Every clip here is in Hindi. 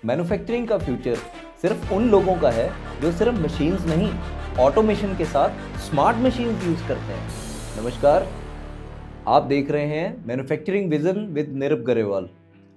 मैन्युफैक्चरिंग का फ्यूचर सिर्फ उन लोगों का है जो सिर्फ मशीन्स नहीं, ऑटोमेशन के साथ स्मार्ट मशीन्स यूज करते हैं। नमस्कार, आप देख रहे हैं मैन्युफैक्चरिंग विजन विद निरप गरेवाल।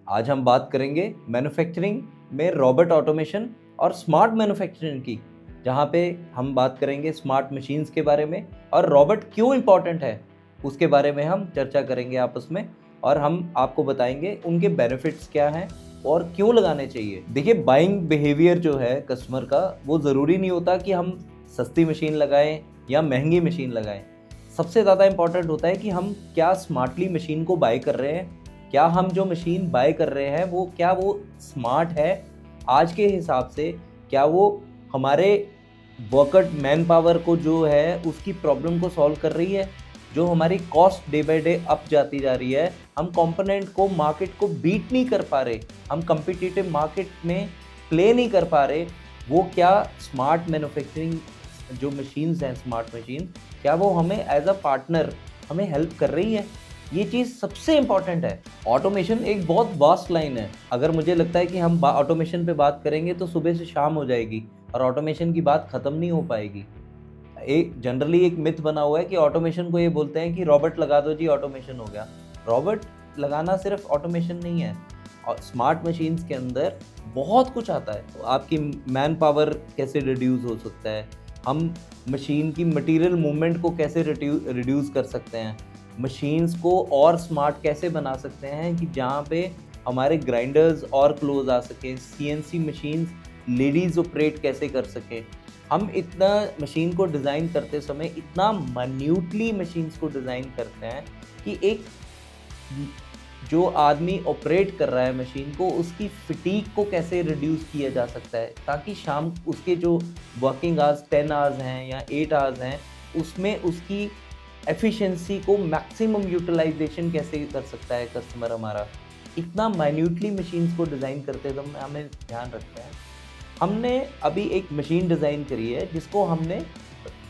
आज हम बात करेंगे मैन्युफैक्चरिंग में रोबोट ऑटोमेशन और स्मार्ट मैन्युफैक्चरिंग की, जहां पे हम बात करेंगे स्मार्ट मशीन्स के बारे में और रोबोट क्यों इम्पॉर्टेंट है उसके बारे में हम चर्चा करेंगे आपस में, और हम आपको बताएंगे उनके बेनिफिट्स क्या हैं और क्यों लगाने चाहिए। देखिए, बाइंग बिहेवियर जो है कस्टमर का, वो ज़रूरी नहीं होता कि हम सस्ती मशीन लगाएं या महंगी मशीन लगाएं। सबसे ज़्यादा इम्पॉर्टेंट होता है कि हम क्या स्मार्टली मशीन को बाय कर रहे हैं, क्या हम जो मशीन बाय कर रहे हैं वो क्या वो स्मार्ट है आज के हिसाब से, क्या वो हमारे वर्कर मैन पावर को जो है उसकी प्रॉब्लम को सॉल्व कर रही है। जो हमारी cost day by day up जाती जा रही है, हम कंपोनेंट को मार्केट को बीट नहीं कर पा रहे, हम कम्पिटिटिव मार्केट में प्ले नहीं कर पा रहे, वो क्या स्मार्ट मैन्युफैक्चरिंग जो मशीन्स हैं, स्मार्ट मशीन, क्या वो हमें एज अ पार्टनर हमें हेल्प कर रही है। ये चीज़ सबसे इम्पॉर्टेंट है। ऑटोमेशन एक बहुत वास्ट लाइन है। अगर मुझे लगता है कि हम ऑटोमेशन पे बात करेंगे तो सुबह से शाम हो जाएगी और ऑटोमेशन की बात ख़त्म नहीं हो पाएगी। एक जनरली एक मिथ बना हुआ है कि ऑटोमेशन को ये बोलते हैं कि रोबोट लगा दो जी, ऑटोमेशन हो गया। रोबोट लगाना सिर्फ ऑटोमेशन नहीं है, और स्मार्ट मशीन्स के अंदर बहुत कुछ आता है। तो आपकी मैन पावर कैसे रिड्यूस हो सकता है, हम मशीन की मटेरियल मूवमेंट को कैसे रिड्यूस कर सकते हैं, मशीन्स को और स्मार्ट कैसे बना सकते हैं कि जहाँ पे हमारे ग्राइंडर्स और क्लोज आ सकें, सीएनसी मशीन्स लेडीज ऑपरेट कैसे कर सकें। हम इतना मशीन को डिज़ाइन करते समय इतना माइन्यूटली मशीन्स को डिज़ाइन करते हैं कि एक जो आदमी ऑपरेट कर रहा है मशीन को, उसकी फिटीक को कैसे रिड्यूस किया जा सकता है, ताकि शाम उसके जो वर्किंग आवर्स 10 आवर्स हैं या 8 आवर्स हैं, उसमें उसकी एफिशिएंसी को मैक्सिमम यूटिलाइजेशन कैसे कर सकता है कस्टमर हमारा। इतना माइन्यूटली मशीन्स को डिज़ाइन करते समय हमें ध्यान रखते हैं। हमने अभी एक मशीन डिज़ाइन करी है जिसको हमने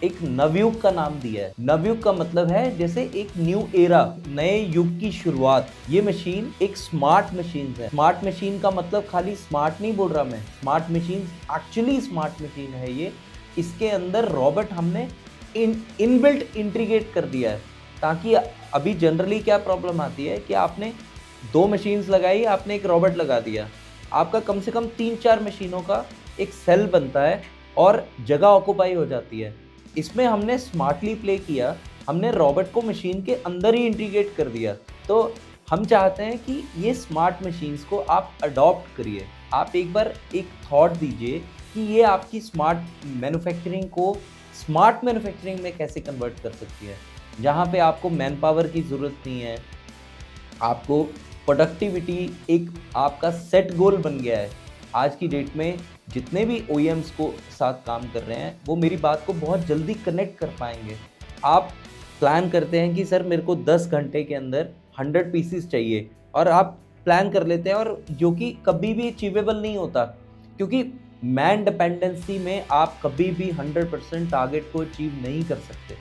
एक नवयुग का नाम दिया है। नवयुग का मतलब है जैसे एक न्यू एरा, नए युग की शुरुआत। ये मशीन एक स्मार्ट मशीन है। स्मार्ट मशीन का मतलब खाली स्मार्ट नहीं बोल रहा मैं, smart machine actually smart machine है ये। इसके अंदर रोबोट हमने इनबिल्ट इंटीग्रेट कर दिया है, ताकि अभी जनरली क्या प्रॉब्लम आती है कि आपने 2 मशीन्स लगाई, आपने एक रोबोट लगा दिया, आपका कम से कम 3-4 मशीनों का एक सेल बनता है और जगह ऑक्यूपाई हो जाती है। इसमें हमने स्मार्टली प्ले किया, हमने रोबोट को मशीन के अंदर ही इंटीग्रेट कर दिया। तो हम चाहते हैं कि ये स्मार्ट मशीन्स को आप अडॉप्ट करिए। आप एक बार एक थॉट दीजिए कि ये आपकी स्मार्ट मैन्युफैक्चरिंग को स्मार्ट मैन्युफैक्चरिंग में कैसे कन्वर्ट कर सकती है, जहाँ पे आपको मैन पावर की ज़रूरत नहीं है, आपको प्रोडक्टिविटी एक आपका सेट गोल बन गया है। आज की डेट में जितने भी OEMs को साथ काम कर रहे हैं, वो मेरी बात को बहुत जल्दी कनेक्ट कर पाएंगे। आप प्लान करते हैं कि सर मेरे को 10 घंटे के अंदर 100 पीसीस चाहिए, और आप प्लान कर लेते हैं, और जो कि कभी भी अचीवेबल नहीं होता, क्योंकि मैन डिपेंडेंसी में आप कभी भी 100% टारगेट को अचीव नहीं कर सकते।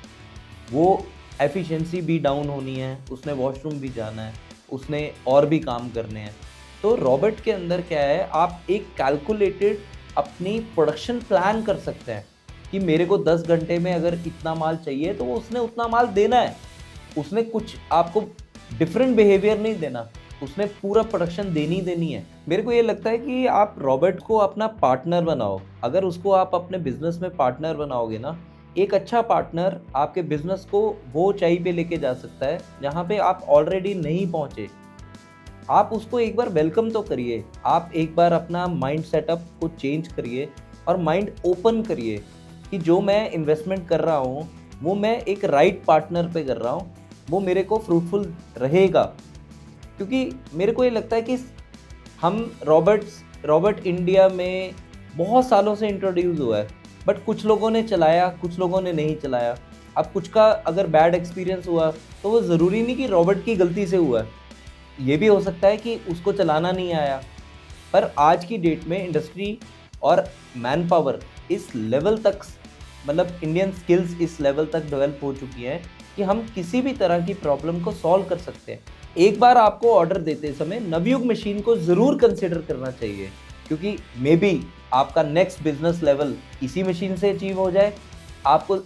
वो एफिशिएंसी भी डाउन होनी है, उसने वॉशरूम भी जाना है, उसने और भी काम करने हैं। तो रोबोट के अंदर क्या है, आप एक कैलकुलेटेड अपनी प्रोडक्शन प्लान कर सकते हैं कि मेरे को 10 घंटे में अगर इतना माल चाहिए तो उसने उतना माल देना है। उसने कुछ आपको डिफरेंट बिहेवियर नहीं देना, उसने पूरा प्रोडक्शन देनी है। मेरे को ये लगता है कि आप रोबोट को अपना पार्टनर बनाओ। अगर उसको आप अपने बिजनेस में पार्टनर बनाओगे ना, एक अच्छा पार्टनर आपके बिजनेस को वो ऊंचाई पे लेके जा सकता है जहाँ पे आप ऑलरेडी नहीं पहुँचे। आप उसको एक बार वेलकम तो करिए, आप एक बार अपना माइंड सेटअप को चेंज करिए और माइंड ओपन करिए कि जो मैं इन्वेस्टमेंट कर रहा हूँ वो मैं एक राइट पार्टनर पे कर रहा हूँ, वो मेरे को फ्रूटफुल रहेगा। क्योंकि मेरे को ये लगता है कि हम रोबोट इंडिया में बहुत सालों से इंट्रोड्यूस हुआ है, बट कुछ लोगों ने चलाया, कुछ लोगों ने नहीं चलाया। अब कुछ का अगर बैड एक्सपीरियंस हुआ तो वो ज़रूरी नहीं कि रोबोट की गलती से हुआ है, ये भी हो सकता है कि उसको चलाना नहीं आया। पर आज की डेट में इंडस्ट्री और मैन पावर इस लेवल तक, मतलब इंडियन स्किल्स इस लेवल तक डेवलप हो चुकी हैं कि हम किसी भी तरह की प्रॉब्लम को सॉल्व कर सकते हैं। एक बार आपको ऑर्डर देते समय नवयुग मशीन को ज़रूर कंसिडर करना चाहिए, क्योंकि मे बी आपका नेक्स्ट बिजनेस लेवल इसी मशीन से अचीव हो जाए। आपको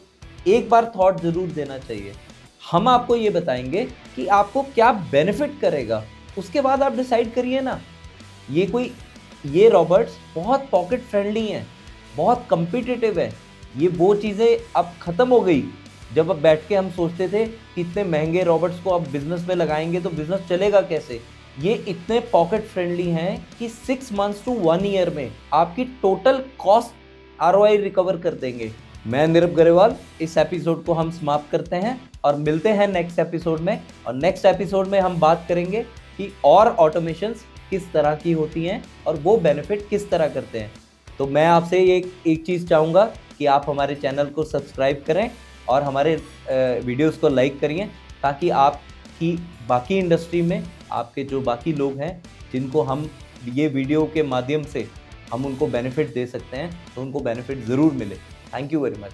एक बार थॉट जरूर देना चाहिए। हम आपको ये बताएंगे कि आपको क्या बेनिफिट करेगा, उसके बाद आप डिसाइड करिए ना। ये रोबोट्स बहुत पॉकेट फ्रेंडली हैं, बहुत कम्पिटिटिव है। ये वो चीज़ें अब ख़त्म हो गई जब अब बैठ के हम सोचते थे कि इतने महंगे रोबोट्स को अब बिजनेस में लगाएंगे तो बिजनेस चलेगा कैसे। ये इतने पॉकेट फ्रेंडली हैं कि 6 मंथ्स टू 1 ईयर में आपकी टोटल कॉस्ट ROI रिकवर कर देंगे। मैं निरप गरेवाल, इस एपिसोड को हम समाप्त करते हैं और मिलते हैं नेक्स्ट एपिसोड में। और नेक्स्ट एपिसोड में हम बात करेंगे कि और ऑटोमेशंस किस तरह की होती हैं और वो बेनिफिट किस तरह करते हैं। तो मैं आपसे एक चीज़ चाहूँगा कि आप हमारे चैनल को सब्सक्राइब करें और हमारे वीडियोस को लाइक करिए, ताकि आपकी बाकी इंडस्ट्री में आपके जो बाकी लोग हैं जिनको हम ये वीडियो के माध्यम से हम उनको बेनिफिट दे सकते हैं, तो उनको बेनिफिट ज़रूर मिले। Thank you very much.